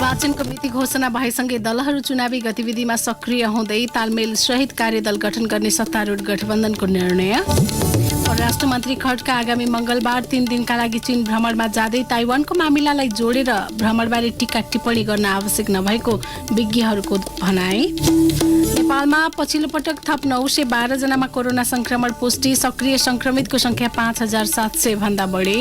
निर्वाचनको मिति घोषणा भएसँगै दलहरू चुनावी गतिविधिमा सक्रिय हुँदै तालमेल सहित कार्यदल गठन गर्ने सत्तारूढ गठबन्धनको निर्णय। परराष्ट्र मन्त्री खड्का आगामी मंगलबार 3 दिनका लागि चीन भ्रमणमा जाँदै ताइवानको मामिलालाई जोडेर भ्रमणबारे टीका टिप्पणी गर्न आवश्यक नभएको विज्ञहरूको भनाई। नेपालमा पछिल्लो पटक थप 912 जनामा कोरोना संक्रमण पुष्टि, सक्रिय संक्रमितको संख्या 5700 भन्दा बढी।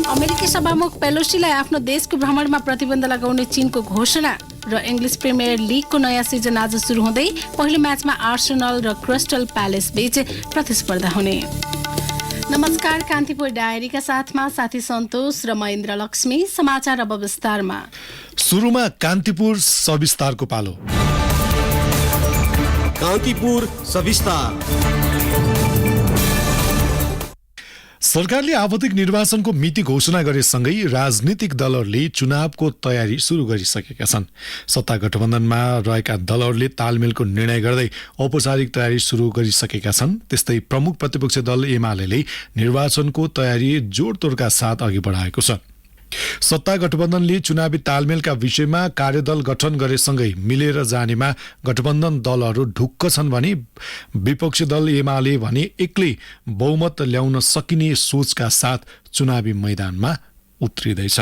अमेरिकी सभामुख पेलोसीलाई आफ्नो देशको भ्रमणमा प्रतिबन्ध लगाउने चीनको घोषणा र इङ्ग्लिस प्रिमियर लिगको नयाँ सिजन आज सुरु हुँदै पहिलो म्याचमा आर्सेनल र क्रिस्टल प्यालेस बीच प्रतिस्पर्धा हुने। नमस्कार, कान्तिपुर डायरीका साथमा साथी सन्तोष र महेन्द्र लक्ष्मी। समाचार अब विस्तारमा। सुरुमा कान्तिपुर सविस्तारको पालो। कान्तिपुर सविस्तार। सरकारले आवधिक निर्वाचनको मिति घोषणा गरेसँगै राजनीतिक दलहरूले चुनावको तयारी सुरु गरिसकेका छन्। सत्ता गठबन्धनमा रहेका दलहरूले तालमेलको निर्णय गर्दै औपचारिक तयारी सुरु गरिसकेका छन्। त्यस्तै प्रमुख प्रतिपक्षी दल एमाले निर्वाचनको तयारी जोडतोडका साथ अघि बढाएको छ। सत्ता गठबन्धनले चुनावी तालमेलका विषयमा कार्यदल गठन गरेसँगै मिलेर जानेमा गठबन्धन दलहरू ढुक्क छन् भने विपक्षी दल एमाले भने एक्लै बहुमत ल्याउन सकिने सोचका साथ चुनावी मैदानमा उत्रिँदैछ।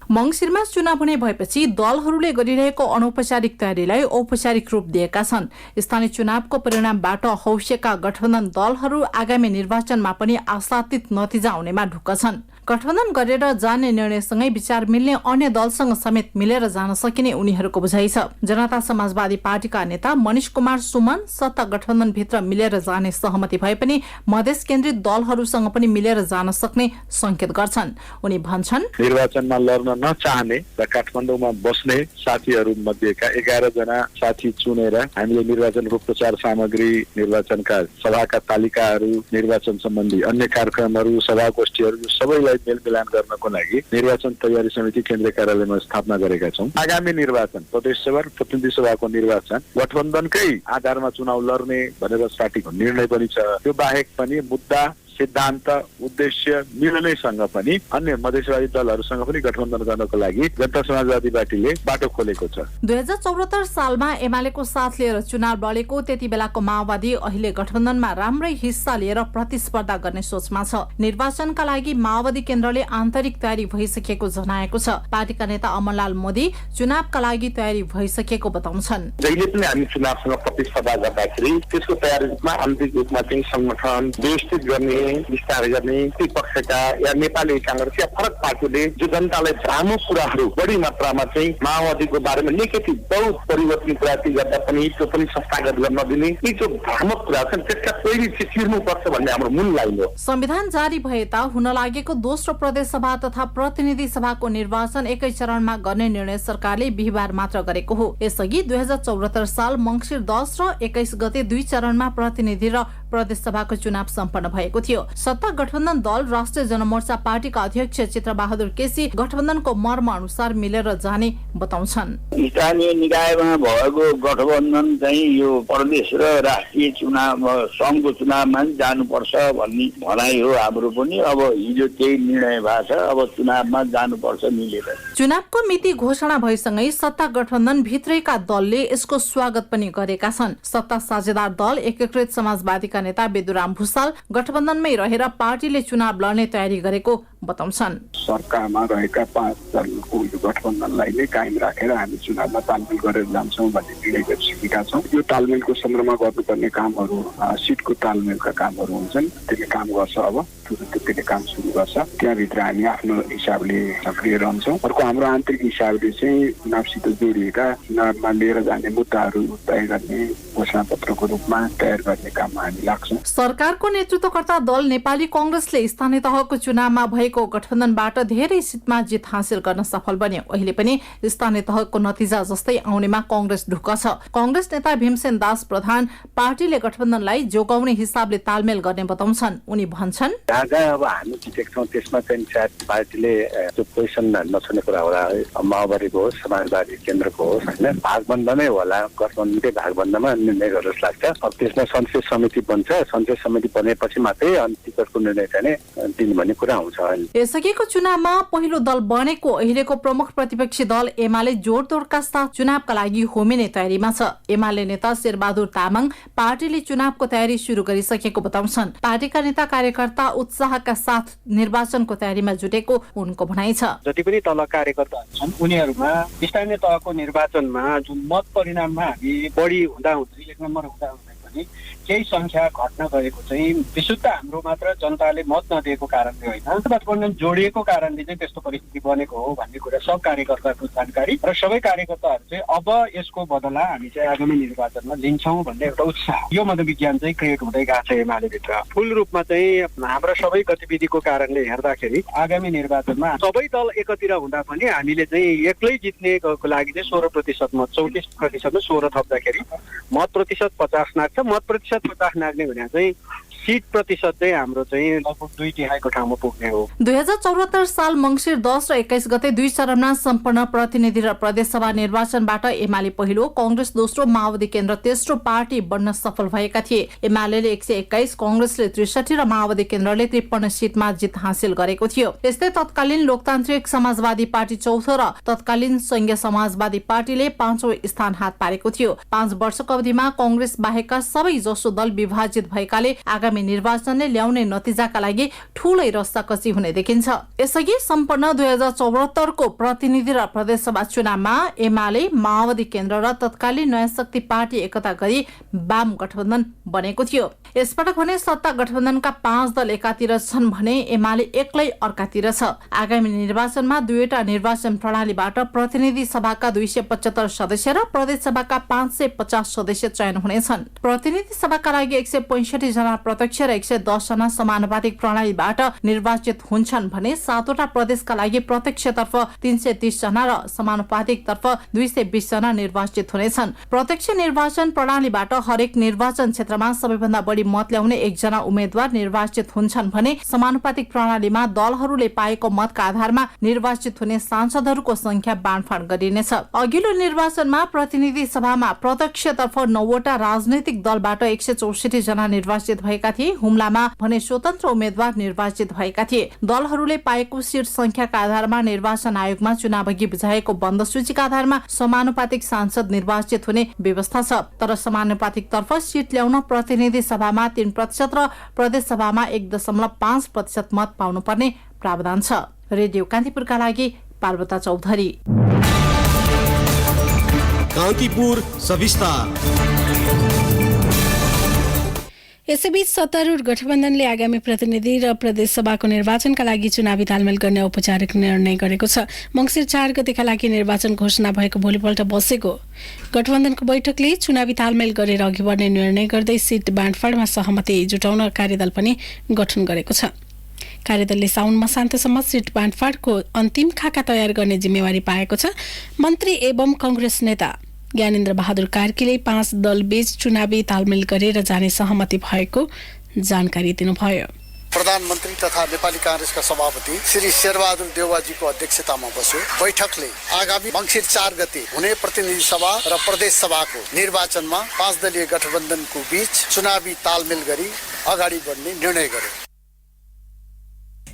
मंगिरमा चुनाव हुने भएपछि दलहरूले गरिरहेको अनौपचारिक तयारीलाई औपचारिक रूप दिएका छन्। स्थानीय चुनावको परिणामबाट हौसिएका गठबन्धन दलहरू आगामी निर्वाचनमा पनि आशातीत नतिजा आउनेमा ढुक्क छन्। गठबन्धन गरेर जाने निर्णयसँगै विचार मिल्ने अन्य दलसँग समेत मिलेर जान सकिने उनीहरूको बुझाइ छ। जनता समाजवादी पार्टीका नेता मनिष कुमार सुमन सत्ता गठबन्धन भित्र मिलेर जाने सहमति भए पनि मधेस केन्द्रित दलहरूसँग पनि मिलेर जान सक्ने संकेत गर्छन्। उनी भन्छन्, निर्वाचनमा लड्न नचाहने र काठमाडौँमा बस्ने साथीहरू मध्येका 11 जना साथी चुनेर हामीले निर्वाचनको प्रचार सामग्री, निर्वाचनका सभाका तालिकाहरू, निर्वाचन सम्बन्धी अन्य कार्यक्रमहरू, सभागोष्ठीहरू सबैलाई मेलमिलान गर्नको लागि निर्वाचन तयारी समिति केन्द्रीय कार्यालयमा स्थापना गरेका छौँ। आगामी निर्वाचन प्रदेश सभा र प्रतिनिधि सभाको निर्वाचन गठबन्धनकै आधारमा चुनाव लड्ने भनेर पार्टीको निर्णय पनि छ। त्यो बाहेक पनि मुद्दा, सिद्धान्त, उद्देश्य मिल्नेसँग पनि अन्य मधेसवादी दलहरूसँग पनि गठबन्धन गर्नको लागि जनता समाजवादी पार्टीले बाटो खोलेको छ। 2074 सालमा एमालेको साथ लिएर चुनाव लडेको त्यति बेलाको माओवादी अहिले गठबन्धनमा राम्रै हिस्सा लिएर प्रतिस्पर्धा गर्ने सोचमा छ। निर्वाचनका लागि माओवादी केन्द्रले आन्तरिक तयारी भइसकेको जनाएको छ। पार्टीका नेता अमरलाल मोदी चुनावका लागि तयारी भइसकेको बताउँछन्। जहिले पनि हामी चुनावसँग प्रतिस्पर्धा गर्दाखेरि त्यसको तयारीमा आन्तरिक रूपमा चाहिँ संगठन व्यवस्थित गर्ने, विस्तार गर्ने, विपक्षका या नेपाली कांग्रेस या फरक पार्टीले जो जनतालाई भ्रामक कुराहरू बढी मात्रामा चाहिँ माओवादीको बारेमा नेगेटिभ बहुत परिवर्तन प्रयास गर्दा पनि त्यो पनि संस्थागत गर्न दिने, यी जो भ्रामक कुरा छन् त्यसका पहिली चाहिँ चिर्नुपर्छ भन्ने हाम्रो मूल लाइन हो। संविधान जारी भए ता हुन लागेको दोस्रो प्रदेश सभा तथा प्रतिनिधि सभाको निर्वाचन एकै चरणमा गर्ने निर्णय सरकारले बिहिबार मात्र गरेको हो। यसअघि 2074 साल मंगिर 10 र 21 गते 2 चरणमा प्रतिनिधि र प्रदेश सभाको चुनाव सम्पन्न भएको थियो। सत्ता गठबन्धन दल राष्ट्रिय जनमोर्चा पार्टीका अध्यक्ष चित्रबहादुर केसी गठबन्धनको मर्म अनुसार मिलेर जाने बताउँछन्। स्थानीय निकायमा भएको गठबन्धन चाहिँ यो प्रदेश र राष्ट्रिय चुनाव संघको चुनावमा जानुपर्छ भन्ने भनाइ हो हाम्रो पनि। अब हिजो त्यही निर्णय भएको छ, अब चुनावमा जानुपर्छ मिलेर। चुनावको मिति घोषणा भएसँगै सत्ता गठबन्धन भित्रैका दलले यसको स्वागत पनि गरेका छन्। सत्ता साझेदार दल एकीकृत समाजवादीका नेता बेदुराम भुसाल गठबन्धनमै रहेर पार्टीले चुनाव लड्ने तयारी गरेको बताउँछन्। सरकारमा रहेका 5 दलको यो गठबन्धनलाई नै कायम राखेर हामी चुनावमा तालमेल गरेर जान्छौँ भन्ने निर्णय गरिसकेका छौँ। यो तालमेलको सन्दर्भमा गर्नुपर्ने कामहरू, सिटको तालमेलका कामहरू हुन्छन्, त्यसले काम गर्छ। अब त्यसले काम सुरु गर्छ। त्यहाँभित्र हामी आफ्नो हिसाबले सक्रिय रहन्छौँ। अर्को हाम्रो आन्तरिक हिसाबले चाहिँ चुनावसित जोडिएका चुनावमा लिएर जाने मुद्दाहरू तय गर्ने घोषणा पत्रको रूपमा तयार गर्ने काममा हामी लाग्छौँ। सरकारको नेतृत्वकर्ता दल नेपाली कांग्रेसले स्थानीय तहको चुनावमा भएको गठबन्धनबाट धेरै सिटमा जित हासिल गर्न सफल बन्यो। अहिले पनि स्थानीय तहको नतिजा जस्तै आउनेमा कांग्रेस ढुक्क छ। कांग्रेस नेता भीमसेन दास प्रधान पार्टीले गठबन्धनलाई जोगाउने हिसाबले तालमेल गर्ने बताउँछन्। उनी भन्छन्, जहाँ अब हामी जितेको छौँ त्यसमा चाहिँ सायद पार्टीले त्यो पोजिसन नछोड्ने कुरा होला, माओवादीको होस् समाजवादी केन्द्रको होस् होइन, भागबन्धनै होला, गठबन्धनकै भागबन्धनमा निर्णय गरेर जस्तो लाग्छ। अब त्यसमा संसदीय समिति बन्छ, संसदीय समिति बनेपछि मात्रै अनि टिकटको निर्णय चाहिँ दिनु भन्ने कुरा आउँछ। यसअघिको चुनावमा पहिलो दल बनेको अहिलेको प्रमुख प्रतिपक्षी दल एमाले जोडतोडका साथ चुनावका लागि होमिने तयारीमा छ। एमाले नेता शेरबहादुर तामाङ पार्टीले चुनावको तयारी सुरु गरिसकेको बताउँछन्। पार्टीका नेता कार्यकर्ता उत्साहका साथ निर्वाचनको तयारीमा जुटेको उनको भनाइ छ। जति पनि तल कार्यकर्ताहरू छन् उनीहरूमा स्थानीय तहको निर्वाचनमा जुन मत परिणाममा हामी बढी हुँदाहुँदै 1 नम्बर हुँदाहुँदै पनि केही संख्या घट्न गएको चाहिँ विशुद्ध हाम्रो मात्र जनताले मत नदिएको कारणले होइन, गठबन्धन जोडिएको कारणले चाहिँ त्यस्तो परिस्थिति बनेको हो भन्ने कुरा सब कार्यकर्ताको जानकारी र सबै कार्यकर्ताहरू चाहिँ अब यसको बदला हामी चाहिँ आगामी निर्वाचनमा लिन्छौँ भन्ने एउटा उत्साह, यो मनोविज्ञान चाहिँ क्रिएट हुँदै गएको छ एमाले भित्र। फुल रूपमा चाहिँ हाम्रो सबै गतिविधिको कारणले हेर्दाखेरि आगामी निर्वाचनमा सबै दल एकतिर हुँदा पनि हामीले चाहिँ एक्लै जित्नेको लागि चाहिँ 16% मत 34%मा 16 थप्दाखेरि मत प्रतिशत 50 नाग्छ। मत प्रतिशत 50 नाग्ने भने चाहिँ सीट प्रतिशत चाहिँ हाम्रो चाहिँ लगभग 2/3 ठाउँमा पुग्ने हो। 2074 साल मंसिर 10 र 21 गते 2 चरणमा सम्पन्न प्रतिनिधि र प्रदेशसभा निर्वाचनबाट एमाले पहिलो, कांग्रेस दोस्रो, माओवादी केन्द्र तेस्रो पार्टी बन्न सफल भएका थिए। एमाले 121, कांग्रेसले 63 र माओवादी केन्द्रले 53 सीटमा जित हासिल गरेको थियो। यस्तै तत्कालीन लोकतान्त्रिक समाजवादी पार्टी चौथो र तत्कालीन संघीय समाजवादी पार्टीले 5औं स्थान हात पारेको थियो। 5 वर्षको अवधिमा कांग्रेस बाहेकका सबै जसो दल विभाजित भएकाले आगामी निर्वाचनले ल्याउने नतिजाका लागि ठूलै रस्साकसी हुने देखिन्छ। यसअघि सम्पन्न 2074 को प्रतिनिधि र प्रदेशसभा चुनावमा एमाले, माओवादी केन्द्र र तत्कालीन नयाँ शक्ति पार्टी एकता गरी वाम गठबन्धन बनेको थियो। यसपटक भने सत्ता गठबन्धनका 5 दल एकातिर छन् भने एमाले एक्लै अर्कातिर छ। आगामी निर्वाचनमा दुईवटा निर्वाचन प्रणालीबाट प्रतिनिधि सभाका 275 सदस्य र प्रदेश सभाका 550 सदस्य चयन हुनेछन्। प्रतिनिधि सभाका लागि 165 जना प्रत्यक्ष र 110 जना समानुपातिक प्रणालीबाट निर्वाचित हुन्छन् भने 7 वटा प्रदेशका लागि प्रत्यक्षतर्फ 330 जना र समानुपातिक तर्फ 220 जना निर्वाचित हुनेछन्। प्रत्यक्ष निर्वाचन प्रणालीबाट हरेक निर्वाचन क्षेत्रमा सबैभन्दा बढी मत ल्याउने 1 जना उम्मेद्वार निर्वाचित हुन्छन् भने समानुपातिक प्रणालीमा दलहरूले पाएको मतका आधारमा निर्वाचित हुने सांसदहरूको संख्या बाँडफाँड गरिनेछ। अघिल्लो निर्वाचनमा प्रतिनिधि सभामा प्रत्यक्षतर्फ 9 वटा राजनैतिक दलबाट 164 जना निर्वाचित भएका थिए। हुम्लामा भने स्वतन्त्र उम्मेद्वार निर्वाचित भएका थिए। दलहरूले पाएको सीट संख्याका आधारमा निर्वाचन आयोगमा चुनावअघि बुझाएको बन्द सूचीका आधारमा समानुपातिक सांसद निर्वाचित हुने व्यवस्था छ। तर समानुपातिक तर्फ सीट ल्याउन प्रतिनिधि सभामा 3% र प्रदेश सभामा 1.5% मत पाउनुपर्ने प्रावधान छ। रेडियो कान्तिपुरका लागि पार्वता चौधरी। कान्तिपुर सविस्तार। यसैबीच सत्तारूढ गठबन्धनले आगामी प्रतिनिधि र प्रदेश सभाको निर्वाचनका लागि चुनावी तालमेल गर्ने औपचारिक निर्णय गरेको छ। मंसिर 4 गतेका लागि निर्वाचन घोषणा भएको भोलिपल्ट बसेको गठबन्धनको बैठकले चुनावी तालमेल गरेर अघि बढ्ने निर्णय गर्दै सीट बाँडफाँडमा सहमति जुटाउन कार्यदल पनि गठन गरेको छ। कार्यदलले साउन मसान्तसम्म सीट बाँडफाँडको अन्तिम खाका तयार गर्ने जिम्मेवारी पाएको छ। मन्त्री एवं कांग्रेस नेता ज्ञानेन्द्र बहादुर कार्कीले 5 दल बीच चुनावी तालमेल गरेर जाने सहमति भएको जानकारी दिनुभयो। प्रधानमन्त्री तथा नेपाली कांग्रेसका सभापति श्री शेरबहादुर देउवाजीको अध्यक्षतामा बस्यो बैठकले आगामी मंसिर 4 गते हुने प्रतिनिधि सभा र प्रदेश सभाको निर्वाचनमा 5 दलीय गठबन्धनको बीच चुनावी तालमेल गरी अगाडि बढ्ने निर्णय गर्यो।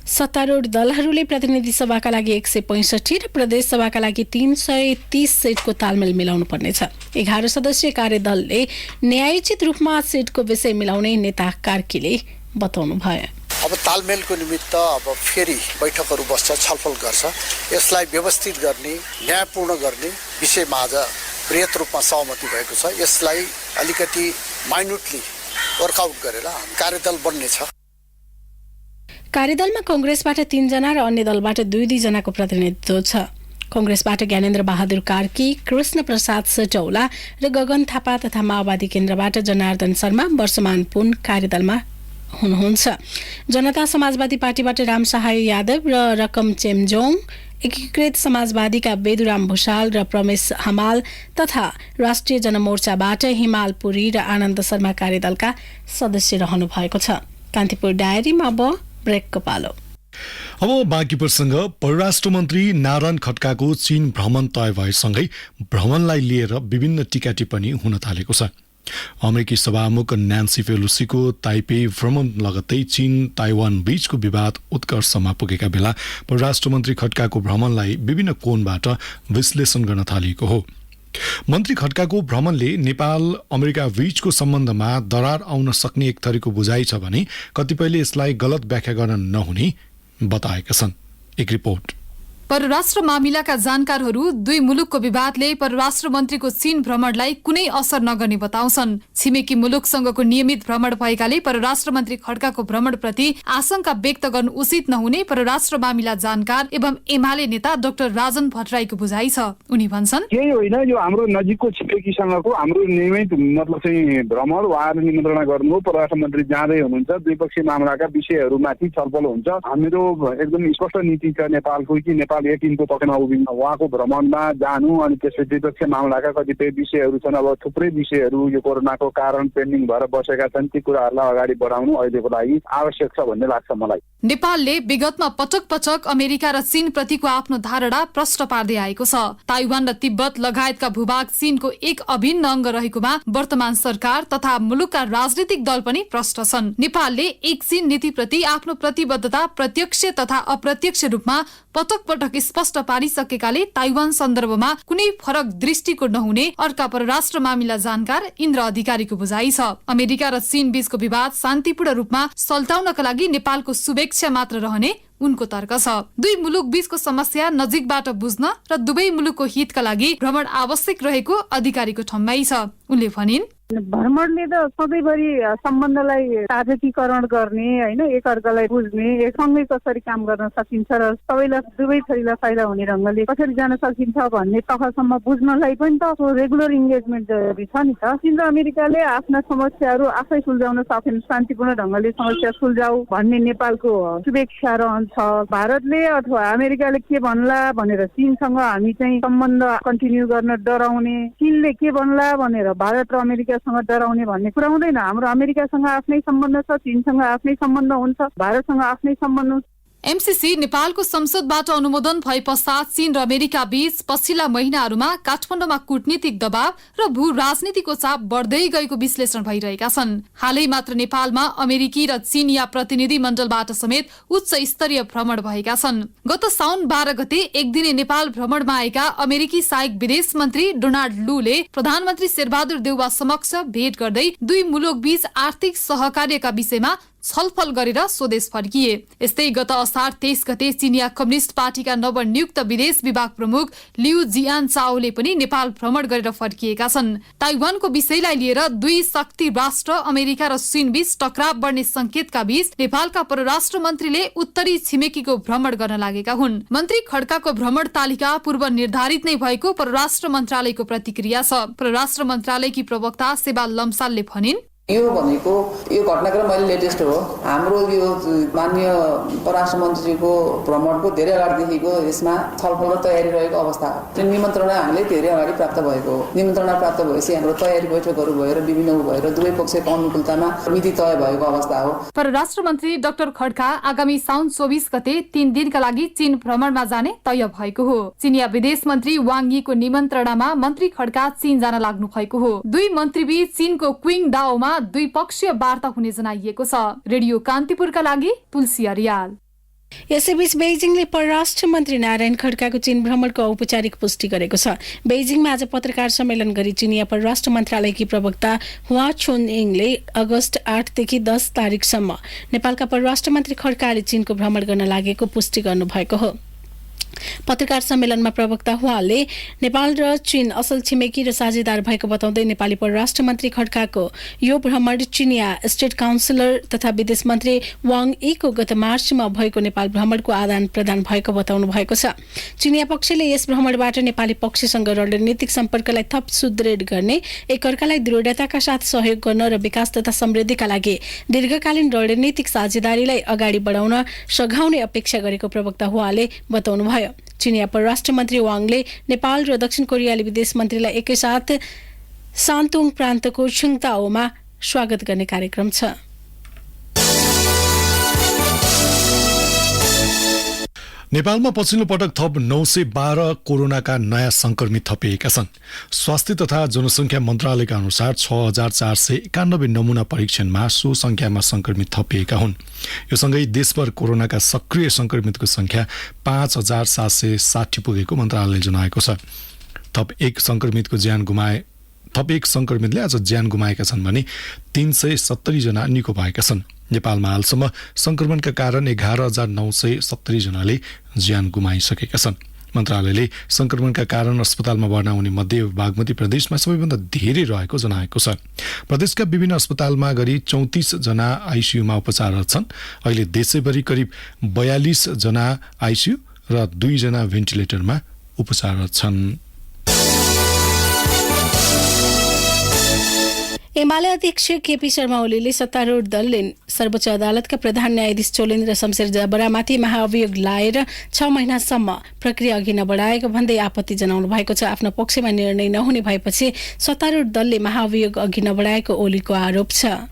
सत्तारूढ दलहरूले प्रतिनिधि सभाका लागि 165 र प्रदेश सभाका लागि 330 सीटको तालमेल मिलाउनु पर्नेछ। 11 सदस्यीय कार्यदलले न्यायोचित रूपमा सीटको विषय मिलाउने नेता कार्कीले बताउनु भयो। अब तालमेलको निमित्त अब फेरि बैठकहरू बस्छ, छलफल गर्छ। यसलाई व्यवस्थित गर्ने, न्यायपूर्ण गर्ने विषयमा आज बृहत रूपमा सहमति भएको छ। यसलाई अलिकति माइन्युटली वर्कआउट गरेर कार्यदल बन्नेछ। कार्यदलमा कांग्रेसबाट 3 जना र अन्य दलबाट 2 जनाको प्रतिनिधित्व छ। कांग्रेसबाट ज्ञानेन्द्र बहादुर कार्की, कृष्ण प्रसाद सटौला र गगन थापा तथा माओवादी केन्द्रबाट जनार्दन शर्मा वर्षमान पुन कार्यदलमा हुनुहुन्छ। जनता समाजवादी पार्टीबाट रामसहाय यादव र रकम चेम्जोङ, एकीकृत समाजवादीका बेदुराम भूषाल र प्रमेश हमाल तथा राष्ट्रिय जनमोर्चाबाट हिमाल पुरी र आनन्द शर्मा कार्यदलका सदस्य रहनु भएको छ। कान्तिपुर डायरीमा अब ब्रेकको पालो। अब बाँकी प्रसङ्ग परराष्ट्र मन्त्री नारायण खड्काको चीन भ्रमण तय भएसँगै भ्रमणलाई लिएर विभिन्न टीका टिप्पणी हुन थालेको छ। अमेरिकी सभामुख न्यान्सी पेलोसीको ताइपे भ्रमण लगत्तै चीन ताइवान बीचको विवाद उत्कर्षमा पुगेका बेला परराष्ट्र मन्त्री खड्काको भ्रमणलाई विभिन्न कोणबाट विश्लेषण गर्न थालिएको हो। मन्त्री खड्काको भ्रमणले नेपाल अमेरिका बीचको सम्बन्धमा दरार आउन सक्ने एक थरीको बुझाइ छ भने कतिपयले यसलाई गलत व्याख्या गर्न नहुने बताएका छन्। एक रिपोर्ट। परराष्ट्र मामिलाका जानकारहरू दुई मुलुकको विवादले परराष्ट्र मन्त्रीको चीन भ्रमणलाई कुनै असर नगर्ने बताउँछन्। छिमेकी मुलुकसँगको नियमित भ्रमण भएकाले परराष्ट्र मन्त्री खड्काको भ्रमणप्रति आशंका व्यक्त गर्नु उचित नहुने परराष्ट्र मामिला जानकार एवं एमाले नेता डाक्टर राजन भट्टराईको बुझाइ छ। उनी भन्छन्, केही होइन, यो हाम्रो नजिकको छिमेकीसँगको हाम्रो नियमित मतलब चाहिँ भ्रमण उहाँहरू निमन्त्रणा गर्नु, परराष्ट्र मन्त्री जाँदै हुनुहुन्छ, द्विपक्षीय मामलाका विषयहरूमाथि छलफल हुन्छ। हाम्रो एकदम स्पष्ट नीति छ नेपालको कि नेपाल एक दिनको पक्षमा उभिन्छ। उहाँको भ्रमणमा जानु अनि त्यसपछि द्विपक्षीय मामलाका कतिपय विषयहरू छन्। अब थुप्रै विषयहरू यो कोरोनाको कारण पेन्डिङ भएर बसेका छन्, ती कुराहरूलाई अगाडि बढाउनु अहिलेको लागि आवश्यक छ भन्ने लाग्छ मलाई। नेपालले विगतमा पटक पटक अमेरिका र चीन प्रतिको आफ्नो धारणा प्रष्ट पार्दै आएको छ। ताइवान र तिब्बत लगायतका भूभाग चीनको एक अभिन्न अङ्ग रहेकोमा वर्तमान सरकार तथा मुलुकका राजनीतिक दल पनि प्रष्ट छन्। नेपालले एक चीन नीतिप्रति आफ्नो प्रतिबद्धता प्रत्यक्ष तथा अप्रत्यक्ष रूपमा पटक पटक स्पष्ट पारिसकेकाले ताइवान सन्दर्भमा कुनै फरक दृष्टिको नहुने अर्का परराष्ट्र मामिला जानकार इन्द्र अधिकारीको बुझाइ छ। अमेरिका र चीन बीचको विवाद शान्तिपूर्ण रूपमा सल्टाउनका लागि नेपालको शुभेच्छा मात्र रहने उनको तर्क छ। दुई मुलुक बीचको समस्या नजिकबाट बुझ्न र दुवै मुलुकको हितका लागि भ्रमण आवश्यक रहेको अधिकारीको ठम्माइ छ। उनले भनिन्, भ्रमणले त सधैँभरि सम्बन्धलाई साझेकीकरण गर्ने होइन, एकअर्कालाई बुझ्ने, सँगै कसरी काम गर्न सकिन्छ र सबैलाई दुवै थरीलाई फाइदा हुने ढङ्गले कसरी जान सकिन्छ भन्ने तहसम्म बुझ्नलाई पनि त रेगुलर इन्गेजमेन्ट जरुरी छ नि त। चीन र अमेरिकाले आफ्ना समस्याहरू आफै सुल्झाउन सकेन, शान्तिपूर्ण ढङ्गले समस्या सुल्झाउ भन्ने नेपालको शुभेच्छा रहन्छ। भारतले अथवा अमेरिकाले के भन्ला भनेर चीनसँग हामी चाहिँ सम्बन्ध कन्टिन्यू गर्न डराउने, चीनले के भन्ला भनेर भारत र अमेरिका डराउने भन्ने कुरा हुँदैन। हाम्रो अमेरिकासँग आफ्नै सम्बन्ध छ, चीनसँग आफ्नै सम्बन्ध हुन्छ, भारतसँग आफ्नै सम्बन्ध हुन्छ। एमसीसी नेपालको संसदबाट अनुमोदन भए पश्चात चीन र अमेरिका बीच पछिल्ला महिनाहरूमा काठमाडौँमा कूटनीतिक दबाव र भू राजनीतिको चाप बढ्दै गएको विश्लेषण भइरहेका छन्। हालै मात्र नेपालमा अमेरिकी र चीनिया प्रतिनिधि मण्डलबाट समेत उच्च स्तरीय भ्रमण भएका छन्। गत साउन 12 गते एक दिने नेपाल भ्रमणमा आएका अमेरिकी सहायक विदेश मन्त्री डोनाल्ड लूले प्रधानमन्त्री शेरबहादुर देउवा समक्ष भेट गर्दै दुई मुलुक बीच आर्थिक सहकार्यका विषयमा छलफल गरेर स्वदेश फर्किए। यस्तै गत असार 23 गते चीनिया कम्युनिस्ट पार्टीका नवनियुक्त विदेश विभाग प्रमुख लिउ जियान चाओले पनि नेपाल भ्रमण गरेर फर्किएका छन्। ताइवानको विषयलाई लिएर दुई शक्ति राष्ट्र अमेरिका र चीन बीच टकराव बढ्ने संकेतका बीच नेपालका परराष्ट्र मन्त्रीले उत्तरी छिमेकीको भ्रमण गर्न लागेका हुन्। मन्त्री खड्काको भ्रमण तालिका पूर्व निर्धारित नै भएको परराष्ट्र मन्त्रालयको प्रतिक्रिया छ। परराष्ट्र मन्त्रालयकी प्रवक्ता सेवा लम्सालले भनिन्, यो भनेको यो घटनाक्रम अहिले लेटेस्ट हो। हाम्रो यो माननीय परराष्ट्र मन्त्रीको भ्रमणको धेरै अगाडिदेखिको यसमा छलफल र तयारी रहेको अवस्था हो। त्यो निमन्त्रणा हामीले धेरै अगाडि प्राप्त भएको हो। निमन्त्रणा प्राप्त भएपछि हाम्रो तयारी बैठकहरू भएर विभिन्न भएर दुवै पक्षको अनुकूलतामा मिति तय भएको अवस्था हो। परराष्ट्र मन्त्री डाक्टर खड्का आगामी साउन 24 गते 3 दिनका लागि चीन भ्रमणमा जाने तय भएको हो। चीनिया विदेश मन्त्री वाङ यीको निमन्त्रणामा मन्त्री खड्का चीन जान लाग्नु भएको हो। दुई मन्त्रीबीच चीनको क्विङडाओमा द्विपक्षीय वार्ता हुने जनाइएको छ। रेडियो कान्तिपुरका लागि तुलसी अरियाल। यसैबीच बेइजिङले परराष्ट्र मन्त्री नारायण खड्काको चीन भ्रमणको औपचारिक पुष्टि गरेको छ। बेइजिङमा आज पत्रकार सम्मेलन गरी चिनिया परराष्ट्र मन्त्रालयकी प्रवक्ता हुआ चोनयिङले अगस्त 8 देखि 10 तारिकसम्म नेपालका परराष्ट्र मन्त्री खड्काले चीनको भ्रमण गर्न लागेको पुष्टि गर्नुभएको हो। पत्रकार सम्मेलनमा प्रवक्ता हुवाले नेपाल र चीन असल छिमेकी र साझेदार भएको बताउँदै नेपाली परराष्ट्र मन्त्री खड्काको यो भ्रमण चिनिया स्टेट काउन्सिलर तथा विदेश मन्त्री वाङ यीको गत मार्चमा भएको नेपाल भ्रमणको आदान प्रदान भएको बताउनु भएको छ। चिनिया पक्षले यस भ्रमणबाट नेपाली पक्षसँग रणनीतिक सम्पर्कलाई थप सुदृढ गर्ने, एकअर्कालाई दृढताका साथ सहयोग गर्न र विकास तथा समृद्धिका लागि दीर्घकालीन रणनीतिक साझेदारीलाई अगाडि बढाउन सघाउने अपेक्षा गरेको प्रवक्ता हुवाले बताउनुभयो। चिनिया परराष्ट्र मन्त्री वाङले नेपाल र दक्षिण कोरियाली विदेश मन्त्रीलाई एकैसाथ सान्तोङ प्रान्तको छिङताओमा स्वागत गर्ने कार्यक्रम छ। नेपालमा पछिल्लो पटक थप 912 कोरोनाका नयाँ संक्रमित थपिएका छन्। स्वास्थ्य तथा जनसङ्ख्या मन्त्रालयका अनुसार 6491 नमुना परीक्षणमा सो संख्यामा संक्रमित थपिएका हुन्। यो सँगै देशभर कोरोनाका सक्रिय संक्रमितको संख्या 5760 पुगेको मन्त्रालयले जनाएको छ। थप एक संक्रमितले आज ज्यान गुमाएका छन् भने 370 जना निको भएका छन्। नेपालमा हालसम्म संक्रमणका कारण 11,970 जनाले ज्यान गुमाइसकेका छन्। मन्त्रालयले संक्रमणका कारण अस्पतालमा भर्ना हुने मध्ये बागमती प्रदेशमा सबैभन्दा धेरै रहेको जनाएको छ। प्रदेशका विभिन्न अस्पतालमा गरी 34 जना आइसियुमा उपचाररत छन्। अहिले देशैभरि करिब 42 जना आइसियु र 2 जना भेन्टिलेटरमा उपचाररत छन्। एमाले अध्यक्ष केपी शर्मा ओलीले सत्तारूढ दलले सर्वोच्च अदालतका प्रधान न्यायाधीश चोलेन्द्र शमशेर जबरामाथि महाअभियोग लाएर 6 महिनासम्म प्रक्रिया अघि नबढाएको भन्दै आपत्ति जनाउनु भएको छ। आफ्नो पक्षमा निर्णय नहुने भएपछि सत्तारूढ दलले महाअभियोग अघि नबढाएको ओलीको आरोप छ।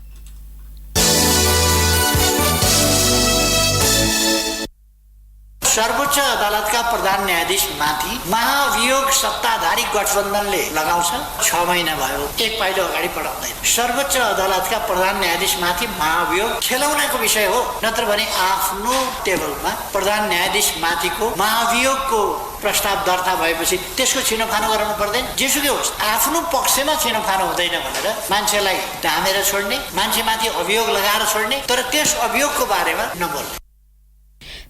सर्वोच्च अदालतका प्रधान न्यायाधीश माथि महाअभियोग सत्ताधारी गठबन्धनले लगाउँछ। 6 महिना भयो, एक पाइलो अगाडि बढाउँदैन। सर्वोच्च अदालतका प्रधान न्यायाधीश माथि महाअभियोग खेलाउनको विषय हो, नत्र भने आफ्नो टेबलमा प्रधान न्यायाधीश माथिको महाअभियोगको प्रस्ताव दर्ता भएपछि त्यसको छिनोफानो गराउनु पर्दैन। जेसुकै होस्, आफ्नो पक्षमा छिनोफानो हुँदैन भनेर मान्छेलाई ढामेर छोड्ने, मान्छेमाथि अभियोग लगाएर छोड्ने, तर त्यस अभियोगको बारेमा नबोल्ने।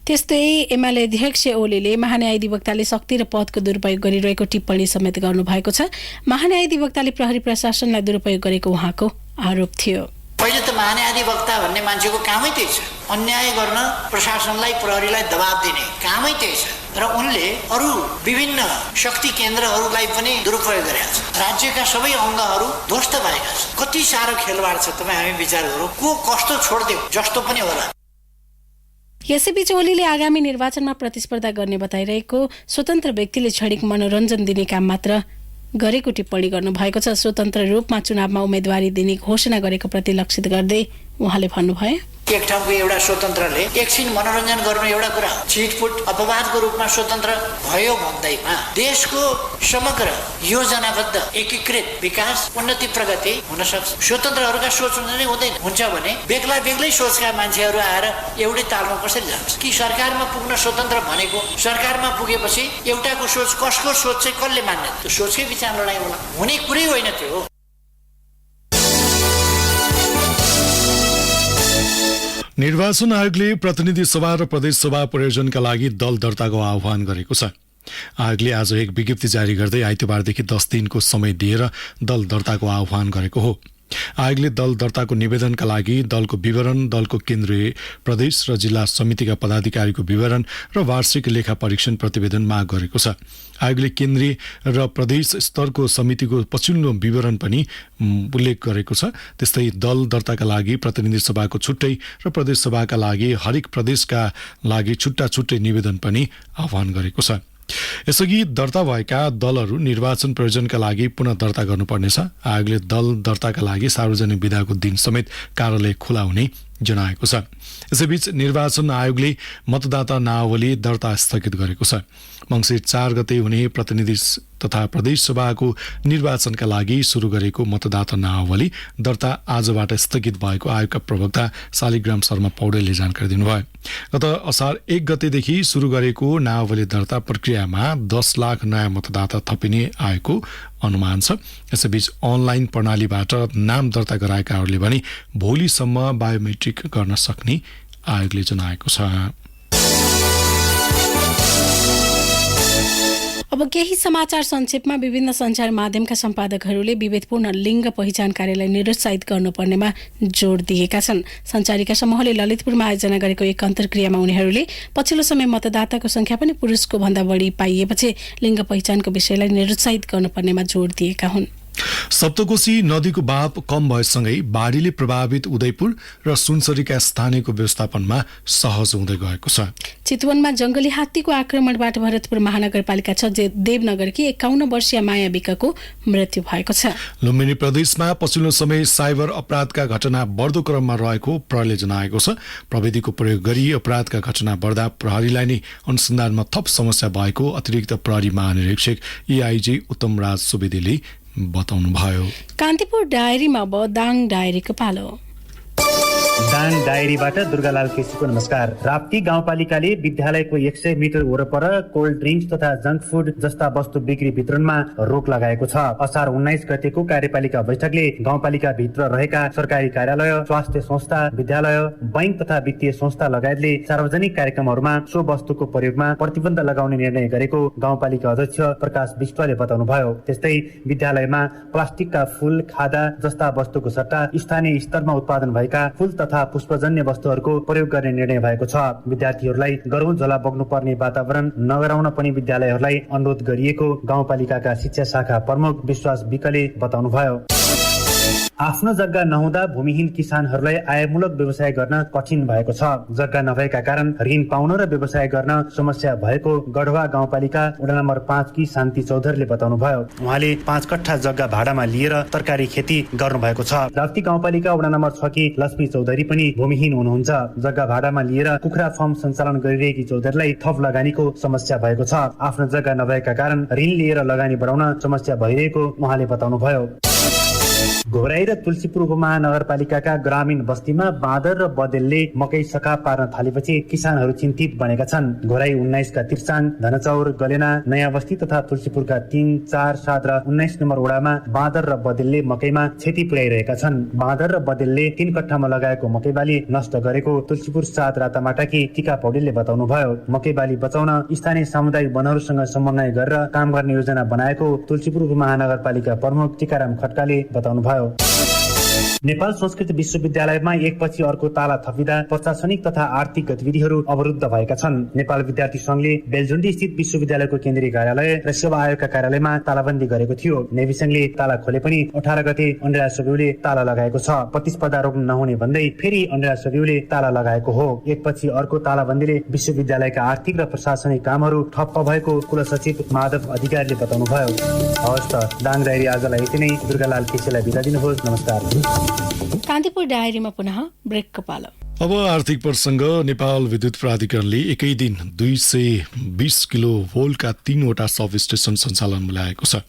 त्यस्तै एमाले अध्यक्ष ओलीले महान्यायाधिवक्ताले शक्ति र पदको दुरुपयोग गरिरहेको टिप्पणी समेत गर्नुभएको छ। महान्यायाधिवक्ताले प्रहरी प्रशासनलाई दुरुपयोग गरेको उहाँको आरोप थियो। पहिले त महान्यायाधिवक्ता भन्ने मान्छेको कामै त्यही छ, अन्याय गर्न प्रशासनलाई प्रहरीलाई दबाब दिने कामै त्यही छ। र उनले अरू विभिन्न शक्ति केन्द्रहरूलाई पनि दुरुपयोग गरेका छन्। राज्यका सबै अङ्गहरू ध्वस्त भएका छन्। कति साह्रो खेलवाड छ, तपाईँ हामी विचार गरौँ। को कस्तो छोड्दियो जस्तो पनि होला। यसैबीच ओलीले आगामी निर्वाचनमा प्रतिस्पर्धा गर्ने बताइरहेको स्वतन्त्र व्यक्तिले क्षणिक मनोरञ्जन दिने काम मात्र गरेको टिप्पणी गर्नुभएको छ। स्वतन्त्र रूपमा चुनावमा उम्मेदवारी दिने घोषणा गरेको प्रतिलक्षित गर्दै उहाँले भन्नुभयो, एक ठाउँको एउटा स्वतन्त्रले एकछिन मनोरञ्जन गर्नु एउटा कुरा हो। छिटपुट अपवादको रूपमा स्वतन्त्र भयो भन्दैमा देशको समग्र योजनाबद्ध एकीकृत विकास उन्नति प्रगति हुन सक्छ। स्वतन्त्रहरूका सोच हुन्छ भने बेग्ला बेग्लै सोचका मान्छेहरू आएर एउटै तालमा कसरी जान्छ कि सरकारमा पुग्न स्वतन्त्र भनेको सरकारमा पुगेपछि एउटाको सोच कसको सोच चाहिँ कसले मान्ने, त्यो सोचकै विचार लडाइँ होला, हुने कुरै होइन त्यो। निर्वाचन आयोगले प्रतिनिधि सभा र प्रदेश सभा प्रयोजनका लागि दल दर्ताको आह्वान गरेको छ। आयोगले आज एक विज्ञप्ति जारी गर्दै आइतबारदेखि 10 दिनको समय दिएर दल दर्ताको आह्वान गरेको हो। आयोगले दल दर्ताको निवेदनका लागि दलको विवरण, दलको केन्द्रीय, प्रदेश र जिल्ला समितिका पदाधिकारीको विवरण र वार्षिक लेखा परीक्षण प्रतिवेदन माग गरेको छ। आयोगले केन्द्रीय र प्रदेश स्तरको समितिको पछिल्लो विवरण पनि उल्लेख गरेको छ। त्यस्तै दल दर्ताका लागि प्रतिनिधि सभाको छुट्टै र प्रदेश सभाका लागि हरेक प्रदेशका लागि छुट्टा छुट्टै निवेदन पनि आह्वान गरेको छ। यसअघि दर्ता भएका दलहरू निर्वाचन प्रयोजनका लागि पुनः दर्ता गर्नुपर्नेछ। आयोगले दल दर्ताका लागि सार्वजनिक बिदाको दिन समेत कार्यालय खुला हुने जनाएको छ। यसैबीच निर्वाचन आयोगले मतदाता नावली दर्ता स्थगित गरेको छ। मङ्सिर 4 गते हुने प्रतिनिधि तथा प्रदेश सभाको निर्वाचनका लागि सुरु गरेको मतदाता नावली दर्ता आजबाट स्थगित भएको आयोगका प्रवक्ता शालिग्राम शर्मा पौडेलले जानकारी दिनुभयो। गत असार 1 गतेदेखि सुरु गरेको नावली दर्ता प्रक्रियामा 10 लाख नयाँ मतदाता थपिने आयोगको अनुमान छ। यसैबीच अनलाइन प्रणालीबाट नाम दर्ता गराएकाहरूले पनि भोलिसम्म बायोमेट्रिक गर्न सक्ने आयोगले जनाएको छ। अब केही समाचार संक्षेपमा विभिन्न सञ्चार माध्यमका सम्पादकहरूले विभेदपूर्ण लिङ्ग पहिचान कार्यलाई निरुत्साहित गर्नुपर्नेमा जोड दिएका छन्। सञ्चारिका समूहले ललितपुरमा आयोजना गरेको एक अन्तर्क्रियामा उनीहरूले पछिल्लो समय मतदाताको संख्या पनि पुरुषको भन्दा बढी पाइएपछि लिङ्ग पहिचानको विषयलाई निरुत्साहित गर्नुपर्नेमा जोड दिएका हुन्। सप्तकोशी नदीको बहाव कम भएसँगै बाढीले प्रभावित उदयपुर र सुनसरीका स्थानीयको व्यवस्थापनमा सहज हुँदै गएको छ। चितवनमा जंगली हात्तीको आक्रमणबाट भरतपुर महानगरपालिका 6 देवनगरकी 51 वर्षीय माया विकको मृत्यु भएको छ। लुम्बिनी प्रदेशमा पछिल्लो समय साइबर अपराधका घटना बढ्दो क्रममा रहेको प्रहरीले जनाएको छ। प्रविधिको प्रयोग गरी अपराधका घटना बढ्दा प्रहरीलाई नै अनुसन्धानमा थप समस्या भएको अतिरिक्त प्रहरी महानिरीक्षक एआइजी उत्तमराज सुवेदीले बताउनुभयो। कान्तिपुर डायरीमा अब दाङ डायरीको पालो। दाङ डायरीबाट दुर्गालाल केसीको नमस्कार। राप्ती गाउँपालिकाले विद्यालयको 100 मिटर वरपर कोल्ड ड्रिङ्क्स तथा जङ्क फुड जस्ता वस्तु बिक्री वितरणमा रोक लगाएको छ। असार 19 गतेको कार्यपालिका बैठकले गाउँपालिका भित्र रहेका सरकारी कार्यालय, स्वास्थ्य संस्था, विद्यालय, बैंक तथा वित्तीय संस्था लगायतले सार्वजनिक कार्यक्रमहरूमा सो वस्तुको प्रयोगमा प्रतिबन्ध लगाउने निर्णय गरेको गाउँपालिका अध्यक्ष प्रकाश विष्टले बताउनुभयो। त्यस्तै विद्यालयमा प्लास्टिकका फूल, खादा जस्ता वस्तुको सट्टा स्थानीय स्तरमा उत्पादन भएका फूल तथा पुष्पजन्य वस्तुहरूको प्रयोग गर्ने निर्णय भएको छ। विद्यार्थीहरूलाई गरौँ झोला बोक्नुपर्ने वातावरण नगराउन पनि विद्यालयहरूलाई अनुरोध गरिएको गाउँपालिकाका शिक्षा शाखा प्रमुख विश्वास विकले बताउनुभयो। आफ्नो जग्गा नहुँदा भूमिहीन किसानहरूलाई आयमूलक व्यवसाय गर्न कठिन भएको छ। जग्गा नभएका कारण ऋण पाउन र व्यवसाय गर्न समस्या भएको गढवा गाउँपालिका वडा नम्बर 5 की शान्ति चौधरीले बताउनुभयो। उहाँले 5 कट्ठा जग्गा भाडामा लिएर तरकारी खेती गर्नु भएको छ। राप्ती गाउँपालिका वडा नम्बर 6 की लक्ष्मी चौधरी पनि भूमिहीन हुनुहुन्छ। जग्गा भाडामा लिएर कुखुरा फार्म सञ्चालन गरिरहेकी चौधरीलाई थप लगानीको समस्या भएको छ। आफ्नो जग्गा नभएका कारण ऋण लिएर लगानी बढाउन समस्या भइरहेको उहाँले बताउनुभयो। घोराई र तुलसीपुर उपमहानगरपालिकाका ग्रामीण बस्तीमा बाँदर र बदेलले मकै सखा पार्न थालेपछि किसानहरू चिन्तित बनेका छन्। घोराई 19 का तिर्साङ, धनचौर, गलेना, नयाँ बस्ती तथा तुलसीपुरका 3, 4, 7 र 19 नम्बर वडामा बाँदर र बदेलले मकैमा क्षति पुर्याइरहेका छन्। बाँदर र बदेलले 3 कट्ठामा लगाएको मकै बाली नष्ट गरेको तुलसीपुर 7 रातामाटाकी टीका पौडेलले बताउनुभयो। मकै बाली बचाउन स्थानीय सामुदायिक वनहरूसँग समन्वय गरेर काम गर्ने योजना बनाएको तुलसीपुर उपमहानगरपालिका प्रमुख टीकाराम खड्काले बताउनुभयो। नेपाल संस्कृत विश्वविद्यालयमा एकपछि अर्को ताला थपिँदा प्रशासनिक तथा आर्थिक गतिविधिहरू अवरुद्ध भएका छन्। नेपाल विद्यार्थी संघले बेलजुण्डी स्थित विश्वविद्यालयको केन्द्रीय कार्यालय र सेवा आयोगका कार्यालयमा तालाबन्दी गरेको थियो। नेभी संघले ताला खोले पनि 18 गते अनिरा सबिउले ताला लगाएको छ। प्रतिस्पर्धा रोक्न नहुने भन्दै फेरि अनिरा सबिउले ताला लगाएको हो। एकपछि अर्को तालाबन्दीले विश्वविद्यालयका आर्थिक र प्रशासनिक कामहरू ठप्प भएको कुलसचिव माधव अधिकारीले बताउनुभयो। हवस् त, दाङ डायरी आजलाई यति नै। दुर्गालाल केसीलाई बिदा दिनुहोस्। नमस्कार। कान्तिपुर डायरीमा पुनः ब्रेकको पालो। अब आर्थिक प्रसङ्ग। नेपाल विद्युत प्राधिकरणले एकै दिन 220 किलो भोल्टका 3वटा सब स्टेशन सञ्चालनमा ल्याएको छ।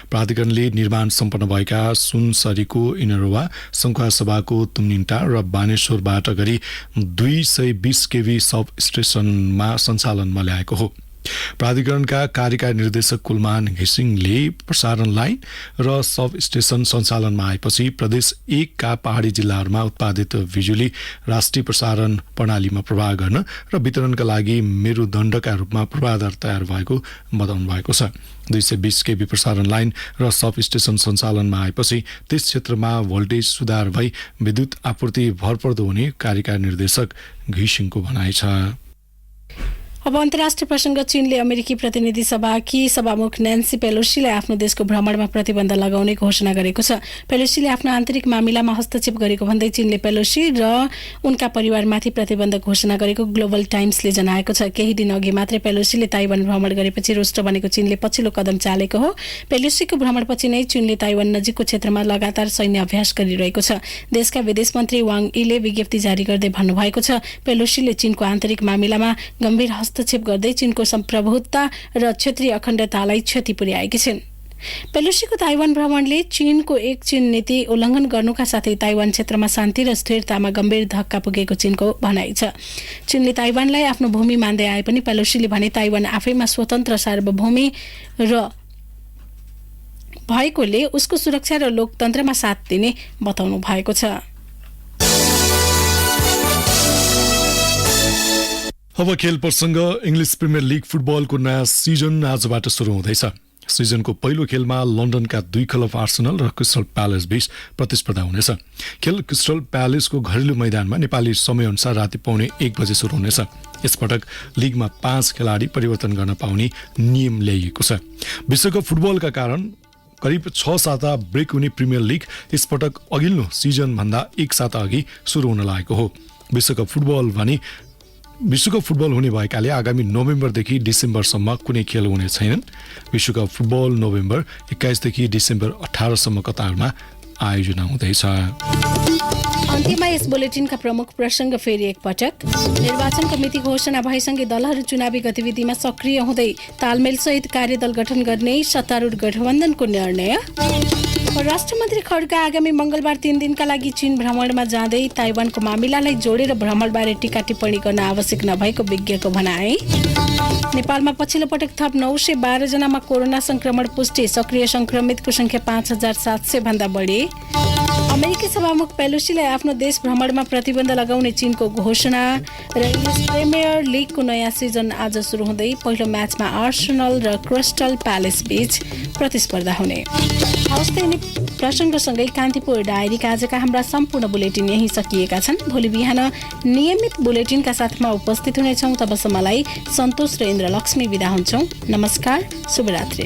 प्राधिकरणले निर्माण सम्पन्न भएका सुनसरीको इनरोवा, सङ्खुवासभाको तुमनिन्टा र बानेश्वरबाट गरी 220 केभी सब स्टेशनमा सञ्चालनमा ल्याएको हो। प्राधिकरणका कार्यकारी निर्देशक कुलमान घिसिङले प्रसारण लाइन र सब स्टेशन सञ्चालनमा आएपछि प्रदेश 1 का पहाडी जिल्लाहरूमा उत्पादित बिजुली राष्ट्रिय प्रसारण प्रणालीमा प्रवाह गर्न र वितरणका लागि मेरुदण्डका रूपमा पूर्वाधार तयार भएको बताउनु भएको छ। 220 केबी प्रसारण लाइन र सब स्टेशन सञ्चालनमा आएपछि त्यस क्षेत्रमा भोल्टेज सुधार भई विद्युत आपूर्ति भरपर्दो हुने कार्यकारी निर्देशक घिसिङको भनाइ छ। अब अन्तर्राष्ट्रिय प्रसङ्ग। चीनले अमेरिकी प्रतिनिधि सभाकी सभामुख न्यान्सी पेलोसीलाई आफ्नो देशको भ्रमणमा प्रतिबन्ध लगाउने घोषणा गरेको छ। पेलोसीले आफ्नो आन्तरिक मामिलामा हस्तक्षेप गरेको भन्दै चीनले पेलोसी र उनका परिवारमाथि प्रतिबन्ध घोषणा गरेको ग्लोबल टाइम्सले जनाएको छ। केही दिन अघि मात्रै पेलोसीले ताइवान भ्रमण गरेपछि रुष्ट बनेको चीनले पछिल्लो कदम चालेको हो। पेलोसीको भ्रमणपछि नै चीनले ताइवान नजिकको क्षेत्रमा लगातार सैन्य अभ्यास गरिरहेको छ। देशका विदेश मन्त्री वाङ यीले विज्ञप्ति जारी गर्दै भन्नुभएको छ, पेलोसीले चीनको आन्तरिक मामिलामा गम्भीर हस्तक्षेप गर्दै चीनको सम्प्रभुत्ता र क्षेत्रीय अखण्डतालाई क्षति पुर्याएकी छिन्। पेलोसीको ताइवान भ्रमणले चीनको एक चीन नीति उल्लङ्घन गर्नुका साथै ताइवान क्षेत्रमा शान्ति र स्थिरतामा गम्भीर धक्का पुगेको चीनको भनाइ छ। चीनले ताइवानलाई आफ्नो भूमि मान्दै आए पनि पेलोसीले भने ताइवान आफैमा स्वतन्त्र सार्वभौमी र भएकोले उसको सुरक्षा र लोकतन्त्रमा साथ दिने बताउनु भएको छ। अब खेल प्रसङ्ग। इङ्ग्लिस प्रिमियर लिग फुटबलको नयाँ सिजन आजबाट सुरु हुँदैछ। सिजनको पहिलो खेलमा लन्डनका 2 क्लब आर्सेनल र क्रिस्टल प्यालेस बीच प्रतिस्पर्धा हुनेछ। खेल क्रिस्टल प्यालेसको घरेलु मैदानमा नेपाली समयअनुसार राति 1:15 बजे सुरु हुनेछ। यसपटक लिगमा 5 खेलाडी परिवर्तन गर्न पाउने नियम ल्याइएको छ। विश्वकप फुटबलका कारण करिब 6 साता ब्रेक हुने प्रिमियर लिग यसपटक अघिल्लो सिजनभन्दा 1 साता अघि सुरु हुन लागेको हो। विश्वकप फुटबल हुने भएकाले आगामी नोभेम्बरदेखि डिसेम्बरसम्म कुनै खेल हुने छैनन्। विश्वकप फुटबल नोभेम्बर 21 देखि डिसेम्बर 18 सम्म कतारमा आयोजना हुँदैछ। अन्त्यमा यस बुलेटिनका प्रमुख प्रसङ्ग फेरि एकपटक। निर्वाचनको मिति घोषणा भएसँगै दलहरू चुनावी गतिविधिमा सक्रिय हुँदै तालमेलसहित कार्यदल गठन गर्ने सत्तारूढ गठबन्धनको निर्णय। राष्ट्रमन्त्री खड्का आगामी मंगलबार 3 दिनका लागि चीन भ्रमणमा जाँदै ताइवानको मामिलालाई जोडेर भ्रमणबारे टीका टिप्पणी गर्न आवश्यक नभएको विज्ञको भनाई। नेपालमा पछिल्लो पटक थप 912 जनामा कोरोना संक्रमण पुष्टि, सक्रिय संक्रमितको संख्या 5700 भन्दा बढी। अमेरिकी सभामुख पेलोसीलाई आफ्नो देश भ्रमणमा प्रतिबन्ध लगाउने चीनको घोषणा र इङ्ग्लिस प्रिमियर लिगको नयाँ सिजन आज सुरु हुँदै पहिलो म्याचमा आर्सेनल र क्रिस्टल प्यालेस बीच प्रतिस्पर्धा हुने। हवस् यिनी प्रसङ्गसँगै कान्तिपुर डायरीका आजका हाम्रा सम्पूर्ण बुलेटिन यही सकिएका छन्। भोलि बिहान नियमित बुलेटिनका साथमा उपस्थित हुनेछौँ। तबसम्मलाई सन्तोष र इन्द्रलक्ष्मी बिदा हुन्छौँ। नमस्कार, शुभरात्रि।